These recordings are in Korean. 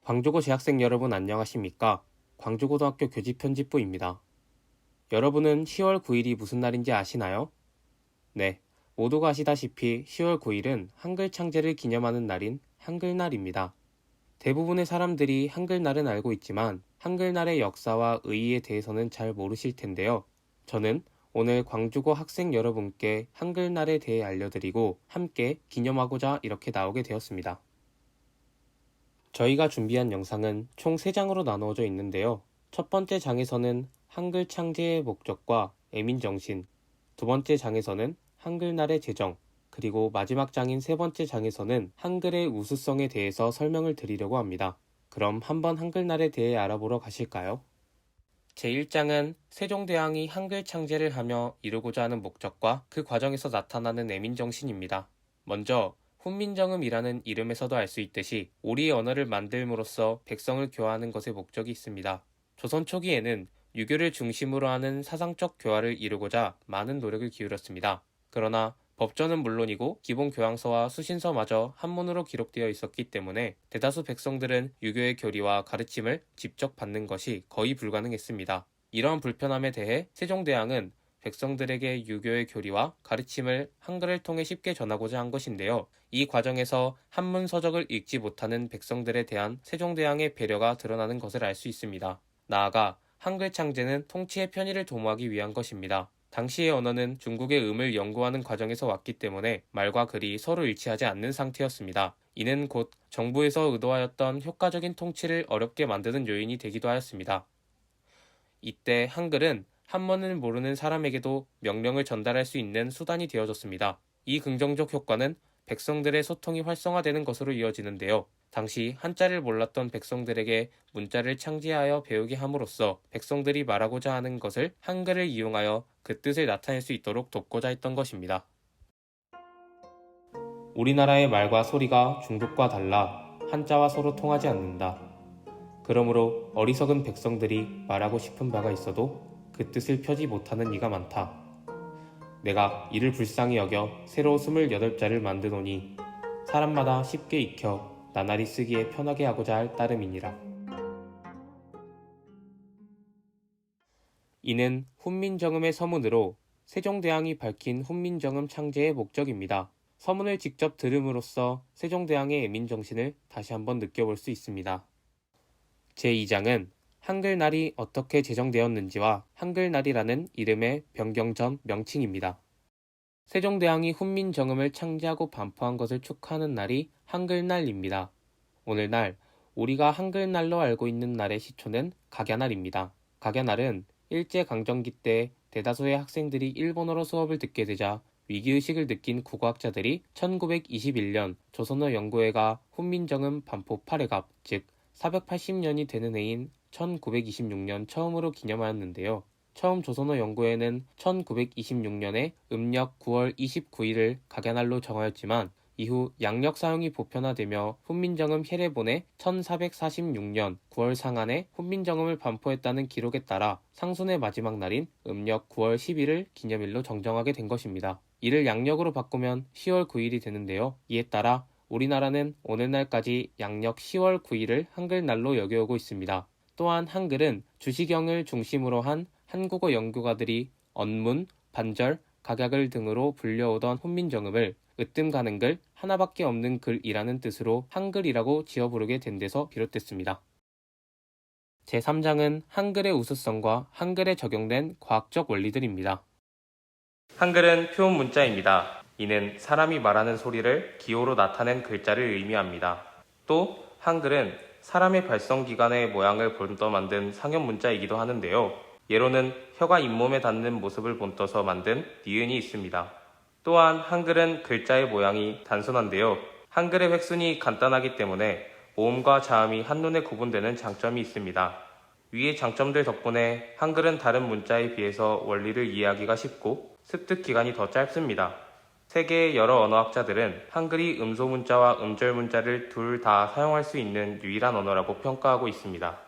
광주고 재학생 여러분 안녕하십니까? 광주고등학교 교직편집부입니다. 여러분은 10월 9일이 무슨 날인지 아시나요? 네, 모두가 아시다시피 10월 9일은 한글 창제를 기념하는 날인 한글날입니다. 대부분의 사람들이 한글날은 알고 있지만 한글날의 역사와 의의에 대해서는 잘 모르실 텐데요. 저는 오늘 광주고 학생 여러분께 한글날에 대해 알려드리고 함께 기념하고자 이렇게 나오게 되었습니다. 저희가 준비한 영상은 총 3장으로 나누어져 있는데요. 첫 번째 장에서는 한글 창제의 목적과 애민정신, 두 번째 장에서는 한글날의 제정, 그리고 마지막 장인 세 번째 장에서는 한글의 우수성에 대해서 설명을 드리려고 합니다. 그럼 한번 한글날에 대해 알아보러 가실까요? 제1장은 세종대왕이 한글 창제를 하며 이루고자 하는 목적과 그 과정에서 나타나는 애민정신입니다. 먼저 훈민정음이라는 이름에서도 알 수 있듯이 우리의 언어를 만들므로써 백성을 교화하는 것에 목적이 있습니다. 조선 초기에는 유교를 중심으로 하는 사상적 교화를 이루고자 많은 노력을 기울였습니다. 그러나 법전은 물론이고 기본 교양서와 수신서마저 한문으로 기록되어 있었기 때문에 대다수 백성들은 유교의 교리와 가르침을 직접 받는 것이 거의 불가능했습니다. 이러한 불편함에 대해 세종대왕은 백성들에게 유교의 교리와 가르침을 한글을 통해 쉽게 전하고자 한 것인데요. 이 과정에서 한문 서적을 읽지 못하는 백성들에 대한 세종대왕의 배려가 드러나는 것을 알 수 있습니다. 나아가 한글 창제는 통치의 편의를 도모하기 위한 것입니다. 당시의 언어는 중국의 음을 연구하는 과정에서 왔기 때문에 말과 글이 서로 일치하지 않는 상태였습니다. 이는 곧 정부에서 의도하였던 효과적인 통치를 어렵게 만드는 요인이 되기도 하였습니다. 이때 한글은 한문을 모르는 사람에게도 명령을 전달할 수 있는 수단이 되어졌습니다. 이 긍정적 효과는 백성들의 소통이 활성화되는 것으로 이어지는데요. 당시 한자를 몰랐던 백성들에게 문자를 창제하여 배우게 함으로써 백성들이 말하고자 하는 것을 한글을 이용하여 그 뜻을 나타낼 수 있도록 돕고자 했던 것입니다. 우리나라의 말과 소리가 중국과 달라 한자와 서로 통하지 않는다. 그러므로 어리석은 백성들이 말하고 싶은 바가 있어도 그 뜻을 펴지 못하는 이가 많다. 내가 이를 불쌍히 여겨 새로 28자를 만드노니 사람마다 쉽게 익혀 나날이 쓰기에 편하게 하고자 할 따름이니라. 이는 훈민정음의 서문으로 세종대왕이 밝힌 훈민정음 창제의 목적입니다. 서문을 직접 들음으로써 세종대왕의 애민정신을 다시 한번 느껴볼 수 있습니다. 제2장은 한글날이 어떻게 제정되었는지와 한글날이라는 이름의 변경 전 명칭입니다. 세종대왕이 훈민정음을 창제하고 반포한 것을 축하하는 날이 한글날입니다. 오늘날 우리가 한글날로 알고 있는 날의 시초는 각야날입니다. 각야날은 일제강점기 때 대다수의 학생들이 일본어로 수업을 듣게 되자 위기의식을 느낀 국어학자들이 1921년 조선어 연구회가 훈민정음 반포 8회갑, 즉 480년이 되는 해인 1926년 처음으로 기념하였는데요. 처음 조선어 연구회는 1926년에 음력 9월 29일을 각야날로 정하였지만 이후 양력 사용이 보편화되며 훈민정음 해례본에 1446년 9월 상한에 훈민정음을 반포했다는 기록에 따라 상순의 마지막 날인 음력 9월 10일을 기념일로 정정하게 된 것입니다. 이를 양력으로 바꾸면 10월 9일이 되는데요. 이에 따라 우리나라는 오늘날까지 양력 10월 9일을 한글날로 여겨오고 있습니다. 또한 한글은 주시경을 중심으로 한 한국어 연구가들이 언문, 반절, 각약을 등으로 불려오던 훈민정음을 으뜸 가는 글, 하나밖에 없는 글이라는 뜻으로 한글이라고 지어 부르게 된 데서 비롯됐습니다. 제3장은 한글의 우수성과 한글에 적용된 과학적 원리들입니다. 한글은 표현 문자입니다. 이는 사람이 말하는 소리를 기호로 나타낸 글자를 의미합니다. 또 한글은 사람의 발성기관의 모양을 본떠 만든 상형 문자이기도 하는데요. 예로는 혀가 잇몸에 닿는 모습을 본떠서 만든 니은이 있습니다. 또한 한글은 글자의 모양이 단순한데요. 한글의 획순이 간단하기 때문에 모음과 자음이 한눈에 구분되는 장점이 있습니다. 위의 장점들 덕분에 한글은 다른 문자에 비해서 원리를 이해하기가 쉽고 습득 기간이 더 짧습니다. 세계의 여러 언어학자들은 한글이 음소문자와 음절문자를 둘 다 사용할 수 있는 유일한 언어라고 평가하고 있습니다.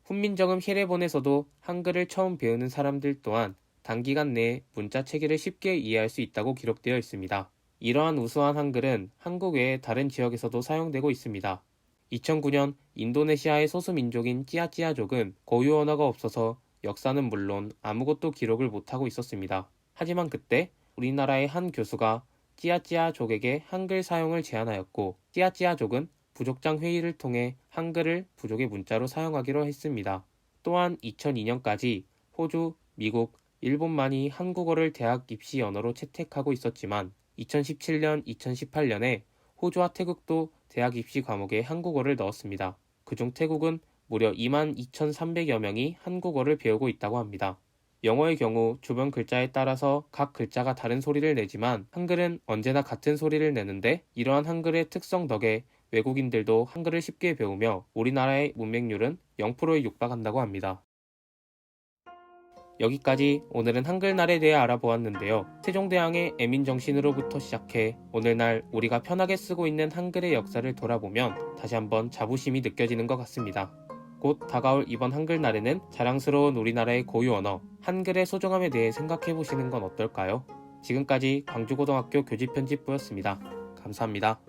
훈민정음 해례본에서도 한글을 처음 배우는 사람들 또한 단기간 내에 문자 체계를 쉽게 이해할 수 있다고 기록되어 있습니다. 이러한 우수한 한글은 한국 외의 다른 지역에서도 사용되고 있습니다. 2009년 인도네시아의 소수민족인 찌아찌아족은 고유 언어가 없어서 역사는 물론 아무것도 기록을 못하고 있었습니다. 하지만 그때 우리나라의 한 교수가 찌아찌아족에게 한글 사용을 제안하였고, 찌아찌아족은 부족장 회의를 통해 한글을 부족의 문자로 사용하기로 했습니다. 또한 2002년까지 호주, 미국, 일본만이 한국어를 대학 입시 언어로 채택하고 있었지만 2017년, 2018년에 호주와 태국도 대학 입시 과목에 한국어를 넣었습니다. 그중 태국은 무려 22,300여 명이 한국어를 배우고 있다고 합니다. 영어의 경우 주변 글자에 따라서 각 글자가 다른 소리를 내지만 한글은 언제나 같은 소리를 내는데, 이러한 한글의 특성 덕에 외국인들도 한글을 쉽게 배우며 우리나라의 문맹률은 0%에 육박한다고 합니다. 여기까지 오늘은 한글날에 대해 알아보았는데요. 세종대왕의 애민정신으로부터 시작해 오늘날 우리가 편하게 쓰고 있는 한글의 역사를 돌아보면 다시 한번 자부심이 느껴지는 것 같습니다. 곧 다가올 이번 한글날에는 자랑스러운 우리나라의 고유 언어, 한글의 소중함에 대해 생각해보시는 건 어떨까요? 지금까지 광주고등학교 교직편집부였습니다. 감사합니다.